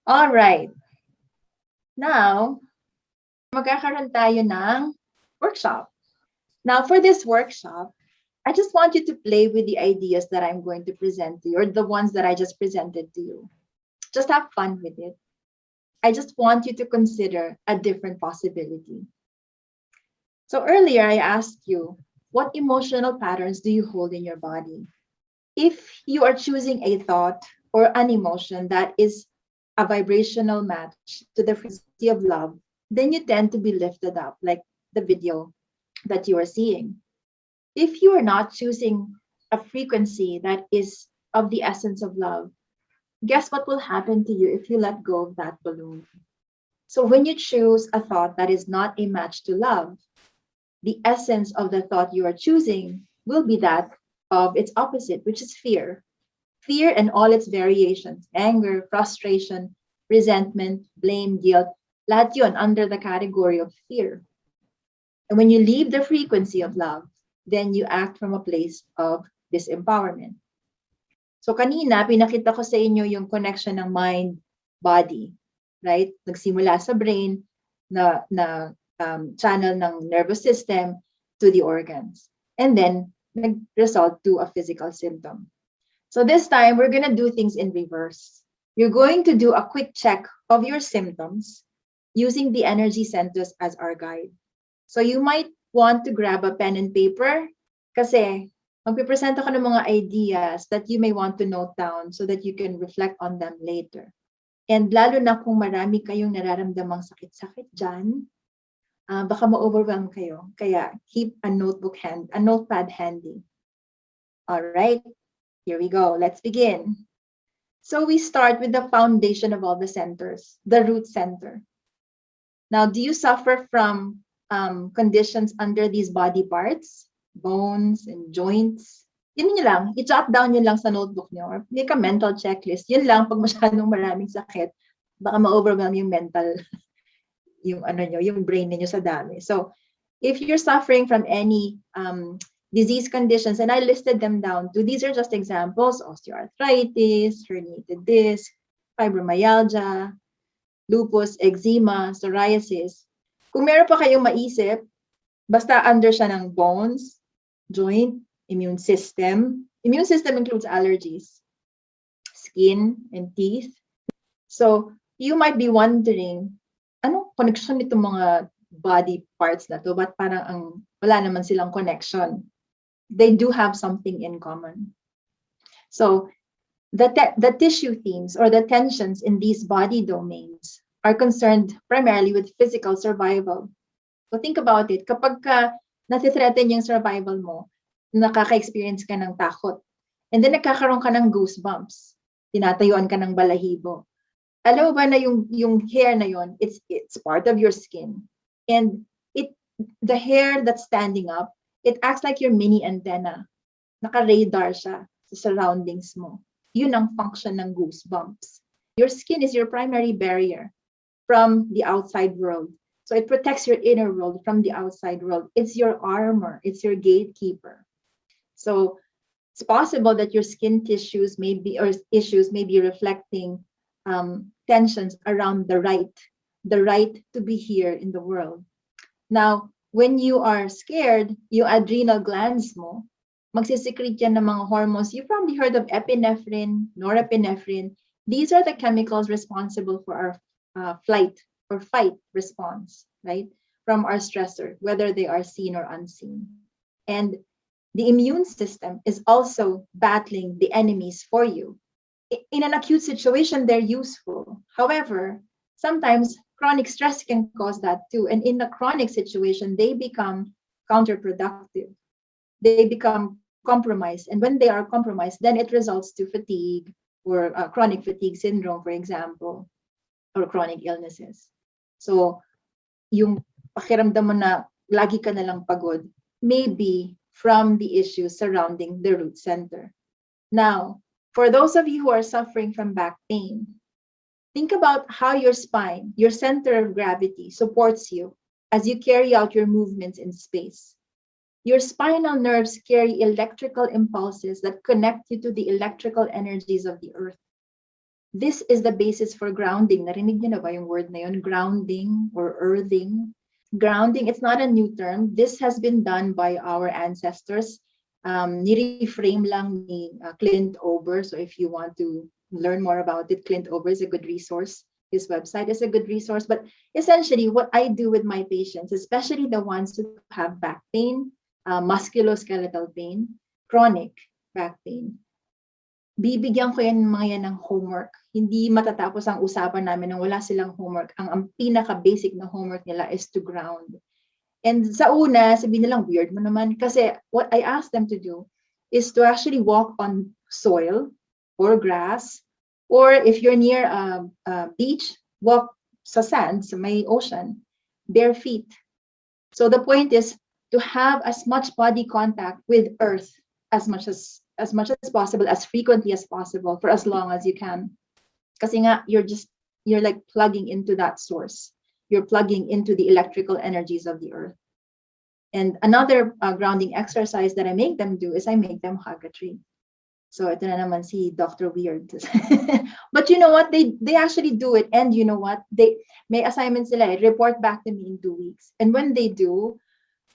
All right. Now, magkakaroon tayo ng workshop. Now, for this workshop, I just want you to play with the ideas that I'm going to present to you, or the ones that I just presented to you. Just have fun with it. I just want you to consider a different possibility. So earlier, I asked you, what emotional patterns do you hold in your body? If you are choosing a thought or an emotion that is a vibrational match to the frequency of love, then you tend to be lifted up, like the video that you are seeing. If you are not choosing a frequency that is of the essence of love, guess what will happen to you if you let go of that balloon? So, when you choose a thought that is not a match to love, the essence of the thought you are choosing will be that of its opposite, which is fear. Fear and all its variations, anger, frustration, resentment, blame, guilt, lahat yun under the category of fear. And when you leave the frequency of love, then you act from a place of disempowerment. So kanina, pinakita ko sa inyo yung connection ng mind, body, right? Nagsimula sa brain na channel ng nervous system to the organs. And then, nag-result to a physical symptom. So this time, we're going to do things in reverse. You're going to do a quick check of your symptoms using the energy centers as our guide. So you might want to grab a pen and paper kasi magpipresent ako ng mga ideas that you may want to note down so that you can reflect on them later. And lalo na kung marami kayong nararamdamang sakit-sakit dyan, baka ma-overwhelm kayo. Kaya keep a notepad handy. All right, here we go. Let's begin. So we start with the foundation of all the centers, the root center. Now, do you suffer from conditions under these body parts, bones and joints? Yun nyo lang, i-jot down yun lang sa notebook nyo or make a mental checklist. Yun lang, pag masyadong maraming sakit, baka ma-overwhelm yung mental, yung brain niyo sa dami. So, if you're suffering from any disease conditions, and I listed them down too, these are just examples: osteoarthritis, herniated disc, fibromyalgia, lupus, eczema, psoriasis. Kung meron pa kayong maisip, basta under siya ng bones, joint, immune system. Immune system includes allergies, skin, and teeth. So, you might be wondering, anong connection nitong mga body parts na to? Ba't parang wala naman silang connection? They do have something in common. So, the tissue themes or the tensions in these body domains are concerned primarily with physical survival. So think about it. Kapag nati-threaten yung survival mo, nakaka-experience ka ng takot. And then nagkakaroon ka ng goosebumps. Tinatayuan ka ng balahibo. Alam mo ba na yung hair na yon, it's part of your skin. And the hair that's standing up, it acts like your mini antenna. Naka-radar siya sa surroundings mo. Yun ang function ng goosebumps. Your skin is your primary barrier from the outside world. So it protects your inner world from the outside world. It's your armor. It's your gatekeeper. So it's possible that your skin tissues may be, or issues may be reflecting tensions around the right to be here in the world. Now, when you are scared, yung adrenal glands mo, magsisecrete yan ng mga hormones. You probably heard of epinephrine, norepinephrine. These are the chemicals responsible for our flight or fight response, right? From our stressor, whether they are seen or unseen. And the immune system is also battling the enemies for you. In an acute situation, they're useful. However, sometimes chronic stress can cause that too. And in a chronic situation, they become counterproductive. They become compromised. And when they are compromised, then it results to fatigue or chronic fatigue syndrome, for example, or chronic illnesses. So, yung pakiramdam mo na lagi ka na lang pagod, maybe from the issues surrounding the root center. Now, for those of you who are suffering from back pain, think about how your spine, your center of gravity, supports you as you carry out your movements in space. Your spinal nerves carry electrical impulses that connect you to the electrical energies of the earth. This is the basis for grounding. Narinig niyo na ba yung word na yun? Grounding or earthing. Grounding, it's not a new term. This has been done by our ancestors. Ni-reframe lang ni Clint Ober. So if you want to learn more about it, Clint Ober is a good resource. His website is a good resource. But essentially, what I do with my patients, especially the ones who have back pain, musculoskeletal pain, chronic back pain, bibigyan ko yan mga yan ng homework. Hindi matatapos ang usapan namin nang wala silang homework. Ang pinaka-basic na homework nila is to ground. And sa una, sabihin nilang weird mo naman. Kasi what I ask them to do is to actually walk on soil or grass. Or if you're near a beach, walk sa sand, sa may ocean, bare feet. So the point is to have as much body contact with earth as much as possible, as frequently as possible, for as long as you can. Kasi nga, you're like plugging into that source. You're plugging into the electrical energies of the earth. And another grounding exercise that I make them do is I make them hug a tree. So ito na naman si Dr. Weird. But you know what? They actually do it. And you know what? They may assignments sila. Report back to me in 2 weeks. And when they do,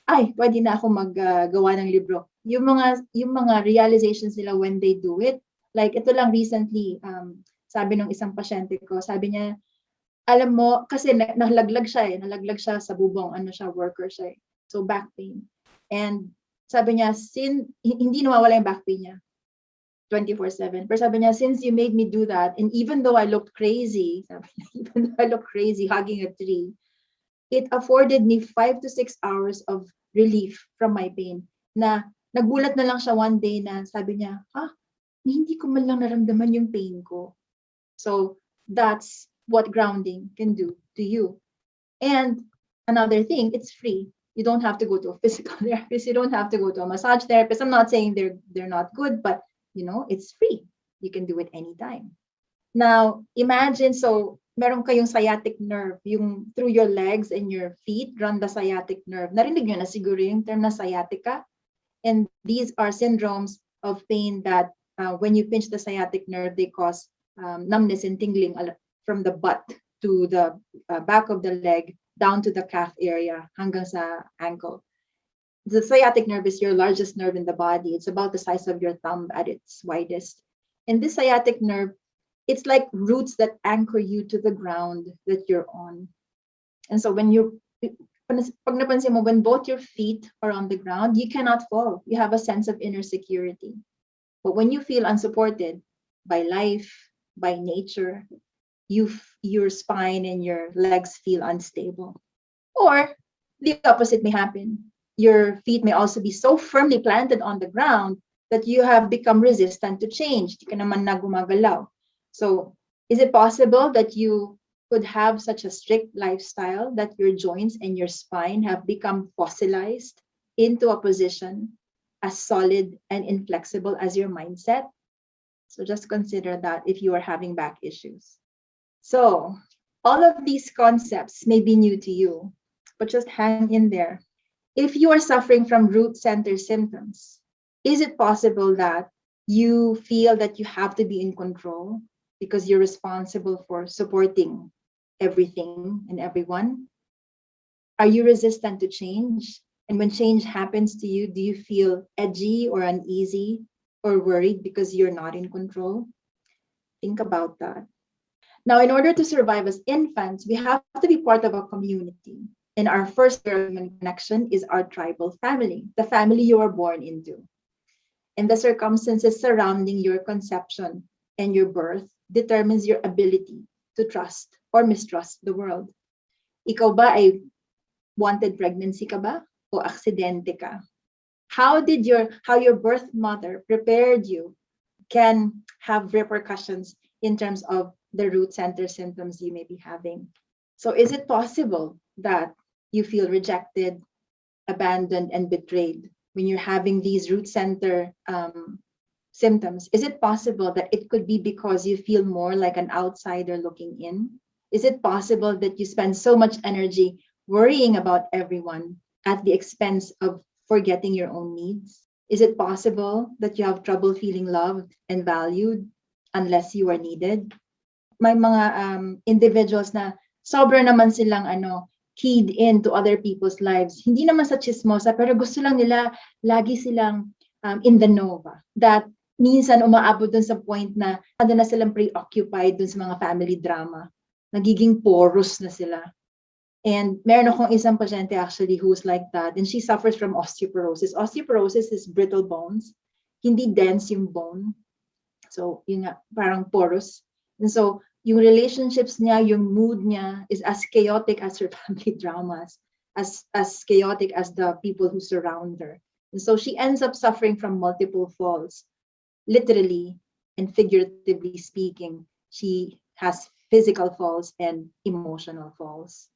ay, pwede na ako maggawa ng libro. Yung mga realizations nila when they do it, like ito lang recently, sabi ng isang pasyente ko, sabi niya, alam mo, kasi nalaglag siya sa bubong, worker siya. So back pain. And sabi niya, hindi nawawala yung back pain niya 24/7. Pero sabi niya, since you made me do that, and even though I looked crazy, hugging a tree, it afforded me 5 to 6 hours of relief from my pain. Na nagulat na lang siya one day na sabi niya, hindi ko man lang naramdaman yung pain ko. So that's what grounding can do to you. And another thing, it's free. You don't have to go to a physical therapist. You don't have to go to a massage therapist. I'm not saying they're not good, but it's free. You can do it anytime. Now, imagine, so meron kayong sciatic nerve, yung through your legs and your feet run the sciatic nerve. Narinig nyo na siguro yung term na sciatica. And these are syndromes of pain that when you pinch the sciatic nerve, they cause numbness and tingling from the butt to the back of the leg down to the calf area hanggang sa ankle. The sciatic nerve is your largest nerve in the body. It's about the size of your thumb at its widest. And this sciatic nerve, it's like roots that anchor you to the ground that you're on. And so when pag napansin mo, when both your feet are on the ground, you cannot fall. You have a sense of inner security. But when you feel unsupported by life, by nature, your spine and your legs feel unstable. Or the opposite may happen. Your feet may also be so firmly planted on the ground that you have become resistant to change. Di ka naman na gumagalaw. So is it possible that you could have such a strict lifestyle that your joints and your spine have become fossilized into a position as solid and inflexible as your mindset? So just consider that if you are having back issues. So all of these concepts may be new to you, but just hang in there. If you are suffering from root center symptoms, is it possible that you feel that you have to be in control because you're responsible for supporting everything and everyone? Are you resistant to change? And when change happens to you, do you feel edgy or uneasy or worried because you're not in control? Think about that. Now, in order to survive as infants, we have to be part of a community. And our first human connection is our tribal family, the family you were born into. And the circumstances surrounding your conception and your birth determines your ability to trust or mistrust the world. Ikaw ba ay wanted pregnancy ka ba o aksidente ka? How your birth mother prepared you can have repercussions in terms of the root center symptoms you may be having. So is it possible that you feel rejected, abandoned, and betrayed when you're having these root center symptoms? Is it possible that it could be because you feel more like an outsider looking in? Is it possible that you spend so much energy worrying about everyone at the expense of forgetting your own needs? Is it possible that you have trouble feeling loved and valued unless you are needed? may mga individuals na sobra naman silang keyed into other people's lives. Hindi naman sa chismosa, pero gusto lang nila lagi silang in the know ba? That minsan umaabot dun sa point na na silang preoccupied dun sa mga family drama. Nagiging porous na sila. And meron akong isang pasyente actually who's like that, and she suffers from osteoporosis. Osteoporosis is brittle bones. Hindi dense yung bone. So, yun nga, parang porous. And so, yung relationships niya, yung mood niya is as chaotic as her family dramas, as chaotic as the people who surround her. And so she ends up suffering from multiple falls. Literally and figuratively speaking, she has physical falls and emotional falls.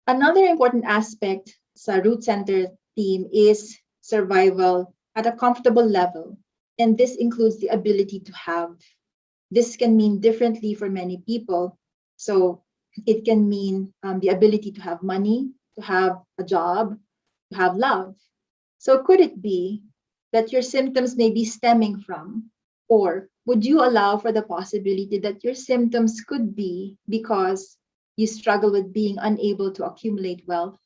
Another important aspect sa root center theme is survival at a comfortable level. And this includes the ability to have. This can mean differently for many people. So it can mean the ability to have money, to have a job, to have love. So could it be that your symptoms may be stemming from, or would you allow for the possibility that your symptoms could be because you struggle with being unable to accumulate wealth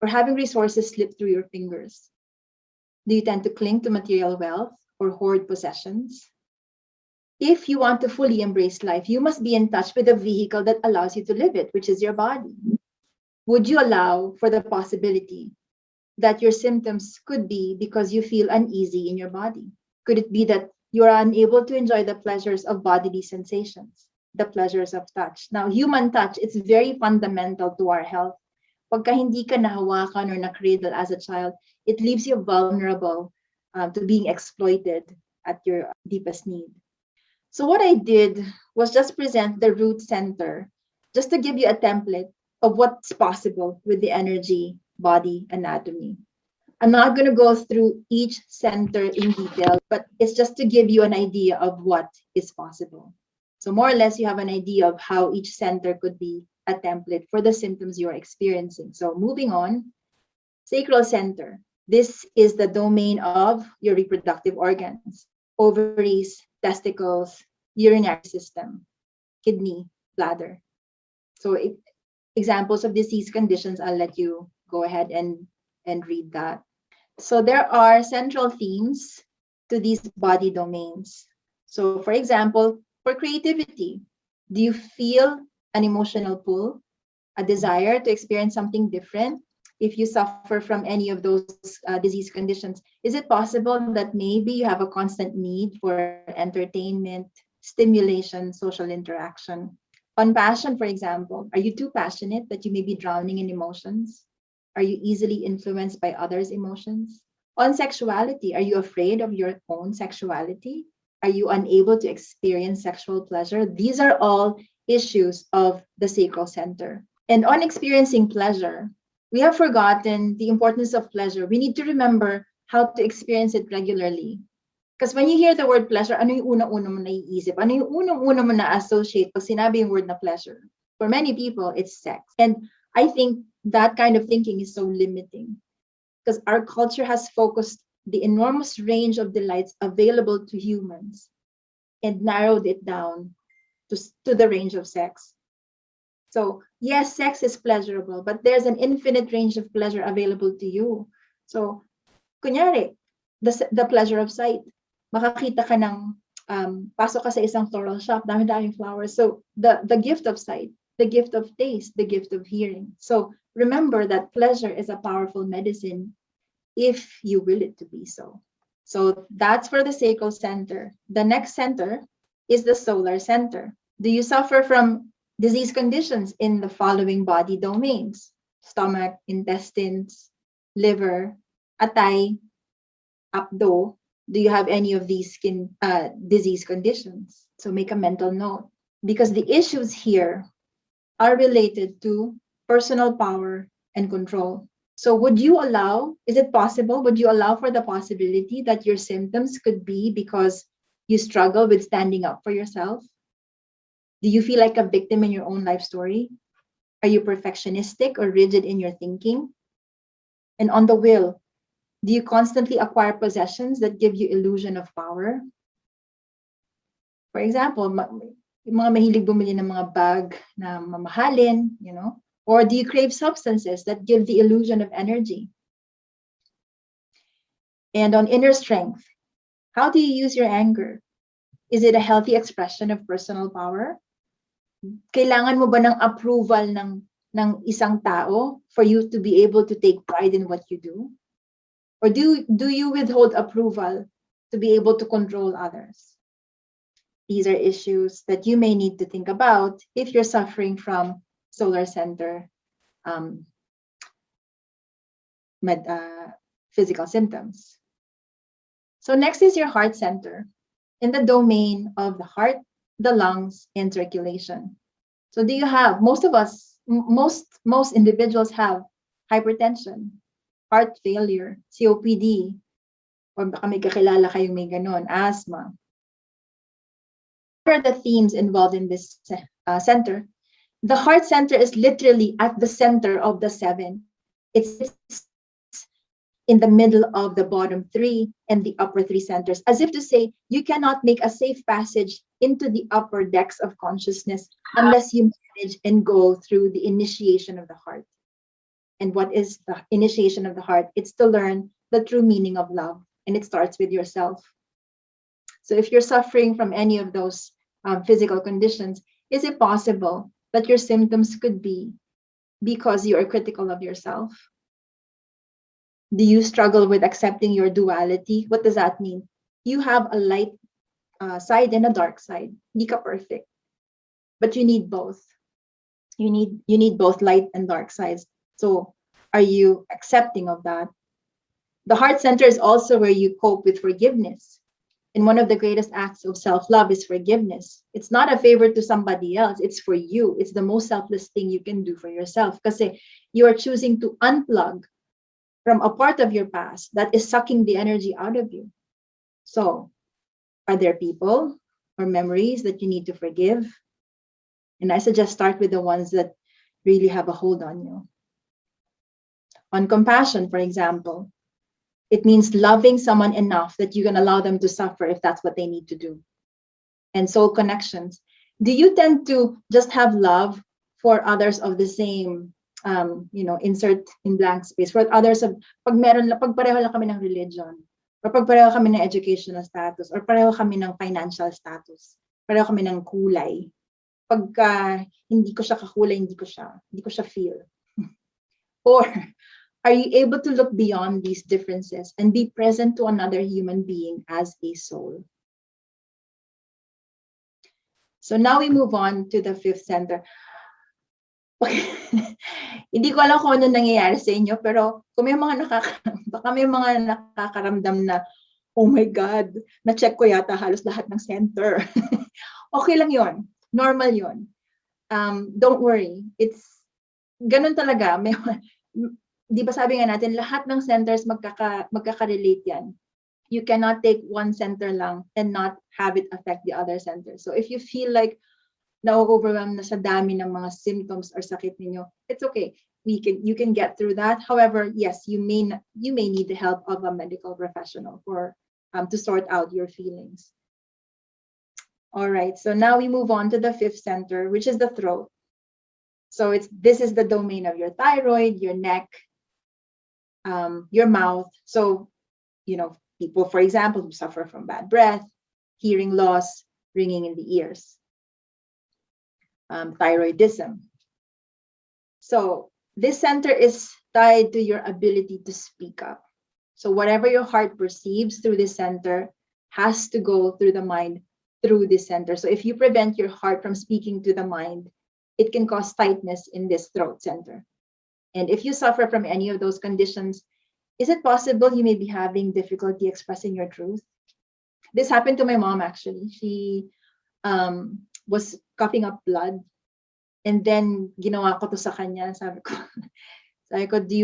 or having resources slip through your fingers? Do you tend to cling to material wealth or hoard possessions? If you want to fully embrace life, you must be in touch with the vehicle that allows you to live it, which is your body. Would you allow for the possibility that your symptoms could be because you feel uneasy in your body? Could it be that you are unable to enjoy the pleasures of bodily sensations, the pleasures of touch? Now, human touch, it's very fundamental to our health. Pagka hindi ka nahawakan or na-cradle as a child, it leaves you vulnerable to being exploited at your deepest need. So what I did was just present the root center, just to give you a template of what's possible with the energy body anatomy. I'm not going to go through each center in detail, but it's just to give you an idea of what is possible. So more or less, you have an idea of how each center could be a template for the symptoms you're experiencing. So moving on, sacral center. This is the domain of your reproductive organs, ovaries, testicles, urinary system, kidney, bladder. So examples of disease conditions, I'll let you go ahead and read that. So there are central themes to these body domains. So for example, for creativity, do you feel an emotional pull, a desire to experience something different? If you suffer from any of those disease conditions, is it possible that maybe you have a constant need for entertainment, stimulation, social interaction? On passion, for example, are you too passionate that you may be drowning in emotions? Are you easily influenced by others' emotions? On sexuality, are you afraid of your own sexuality? Are you unable to experience sexual pleasure? These are all issues of the sacral center. And on experiencing pleasure, we have forgotten the importance of pleasure. We need to remember how to experience it regularly. Because when you hear the word pleasure, ano yung unang-una mo naiisip? Ano yung unang-una mo na-associate pag sinabi yung word na pleasure? For many people, it's sex. And I think that kind of thinking is so limiting because our culture has focused the enormous range of delights available to humans and narrowed it down to the range of sex. So yes, sex is pleasurable, but there's an infinite range of pleasure available to you. So, kunyari, the pleasure of sight. Makakita ka ng, pasok ka sa isang floral shop, dami-daming flowers. So the gift of sight, the gift of taste, the gift of hearing. So remember that pleasure is a powerful medicine if you will it to be so. So that's for the sacral center. The next center is the solar center. Do you suffer from disease conditions in the following body domains? Stomach, intestines, liver, atay, abdo. Do you have any of these disease conditions? So make a mental note, because the issues here are related to personal power and control. So would you allow, is it possible, would you allow for the possibility that your symptoms could be because you struggle with standing up for yourself? Do you feel like a victim in your own life story? Are you perfectionistic or rigid in your thinking? And on the will, do you constantly acquire possessions that give you illusion of power? For example, Yung mga mahilig bumili ng mga bag na mamahalin, or do you crave substances that give the illusion of energy? And on inner strength, how do you use your anger? Is it a healthy expression of personal power? Kailangan mo ba ng approval ng isang tao for you to be able to take pride in what you do? Or do you withhold approval to be able to control others? These are issues that you may need to think about if you're suffering from solar center physical symptoms. So next is your heart center, in the domain of the heart, the lungs, and circulation. So do you have, most individuals have hypertension, heart failure, COPD, or baka may kakilala kayong may ganon, asthma. What are the themes involved in this center? The heart center is literally at the center of the 7. It's in the middle of the bottom 3 and the upper 3 centers, as if to say, you cannot make a safe passage into the upper decks of consciousness unless you manage and go through the initiation of the heart. And what is the initiation of the heart? It's to learn the true meaning of love, and it starts with yourself. So if you're suffering from any of those physical conditions, is it possible that your symptoms could be because you are critical of yourself? Do you struggle with accepting your duality? What does that mean? You have a light side and a dark side. Hindi ka perfect, but you need both. You need both light and dark sides. So are you accepting of that? The heart center is also where you cope with forgiveness. And one of the greatest acts of self-love is forgiveness. It's not a favor to somebody else. It's for you. It's the most selfless thing you can do for yourself, because you are choosing to unplug from a part of your past that is sucking the energy out of you. So, are there people or memories that you need to forgive? And I suggest start with the ones that really have a hold on you. On compassion, for example, it means loving someone enough that you can allow them to suffer if that's what they need to do. And soul connections. Do you tend to just have love for others of the same, insert in blank space, for others of, pag pareho lang kami ng religion, or pag pareho kami ng educational status, or pareho kami ng financial status, pareho kami ng kulay. Pagka hindi ko siya kakulay, hindi ko siya feel. Or are you able to look beyond these differences and be present to another human being as a soul? So now we move on to the 5th center. Hindi ko alam kung ano nangyayari sa inyo, pero kung may baka may mga nakakaramdam na, oh my God, na-check ko yata halos lahat ng center. Okay lang yon, normal yon. Don't worry, it's ganun talaga. Di ba sabi nga natin, lahat ng centers magkaka-relate yan. You cannot take one center lang and not have it affect the other center. So if you feel like na-overwhelmed na sa dami ng mga symptoms or sakit ninyo, it's okay. You can get through that. However, yes, you may need the help of a medical professional to sort out your feelings. All right, so now we move on to the 5th center, which is the throat. So this is the domain of your thyroid, your neck, your mouth. So, people, for example, who suffer from bad breath, hearing loss, ringing in the ears, thyroidism. So this center is tied to your ability to speak up. So whatever your heart perceives through this center has to go through the mind through this center. So if you prevent your heart from speaking to the mind, it can cause tightness in this throat center. And if you suffer from any of those conditions, is it possible you may be having difficulty expressing your truth? This happened to my mom, actually. She was coughing up blood. And then ginawa ko to sa kanya. Sabi ko, do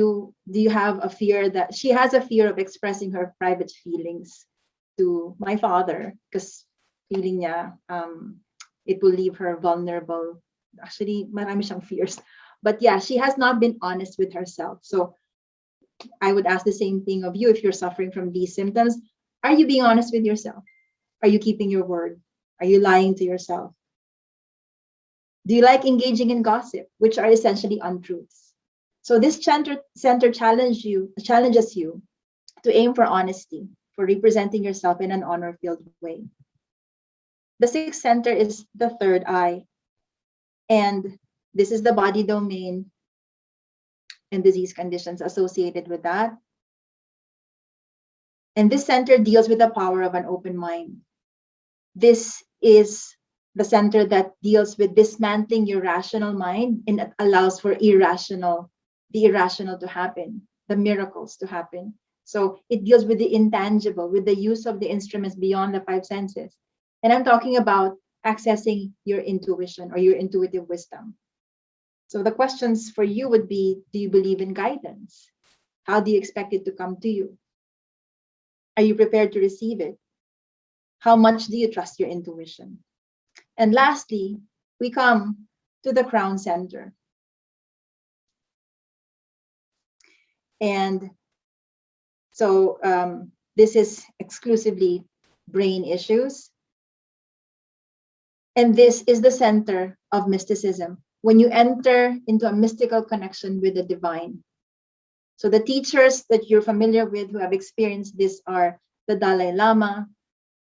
you have a fear that she has a fear of expressing her private feelings to my father, because feeling niya it will leave her vulnerable. Actually, marami siyang fears. But yeah, she has not been honest with herself. So I would ask the same thing of you if you're suffering from these symptoms. Are you being honest with yourself? Are you keeping your word? Are you lying to yourself? Do you like engaging in gossip, which are essentially untruths? So this center challenges you to aim for honesty, for representing yourself in an honor-filled way. The sixth center is the third eye, and this is the body domain and disease conditions associated with that. And this center deals with the power of an open mind. This is the center that deals with dismantling your rational mind and it allows for the irrational to happen, the miracles to happen. So it deals with the intangible, with the use of the instruments beyond the five senses. And I'm talking about accessing your intuition or your intuitive wisdom. So the questions for you would be, do you believe in guidance? How do you expect it to come to you? Are you prepared to receive it? How much do you trust your intuition? And lastly, we come to the crown center. And so this is exclusively brain issues. And this is the center of mysticism. When you enter into a mystical connection with the divine. So the teachers that you're familiar with who have experienced this are the Dalai Lama,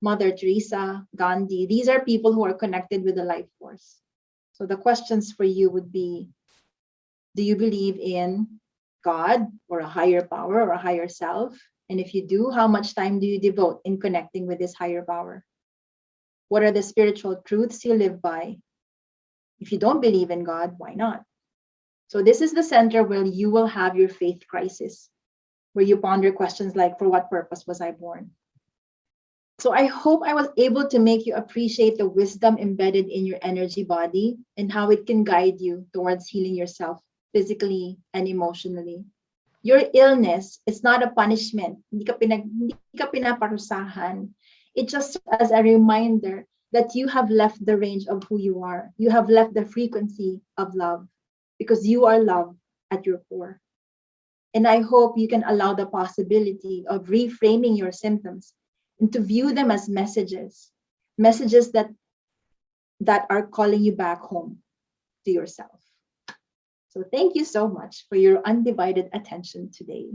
Mother Teresa, Gandhi. These are people who are connected with the life force. So the questions for you would be, do you believe in God or a higher power or a higher self? And if you do, how much time do you devote in connecting with this higher power? What are the spiritual truths you live by? If you don't believe in God, why not? So this is the center where you will have your faith crisis, where you ponder questions like, for what purpose was I born? So I hope I was able to make you appreciate the wisdom embedded in your energy body and how it can guide you towards healing yourself physically and emotionally. Your illness is not a punishment. Hindi ka pinaparusahan. It just serves as a reminder that you have left the range of who you are. You have left the frequency of love because you are love at your core. And I hope you can allow the possibility of reframing your symptoms and to view them as messages that are calling you back home to yourself. So thank you so much for your undivided attention today.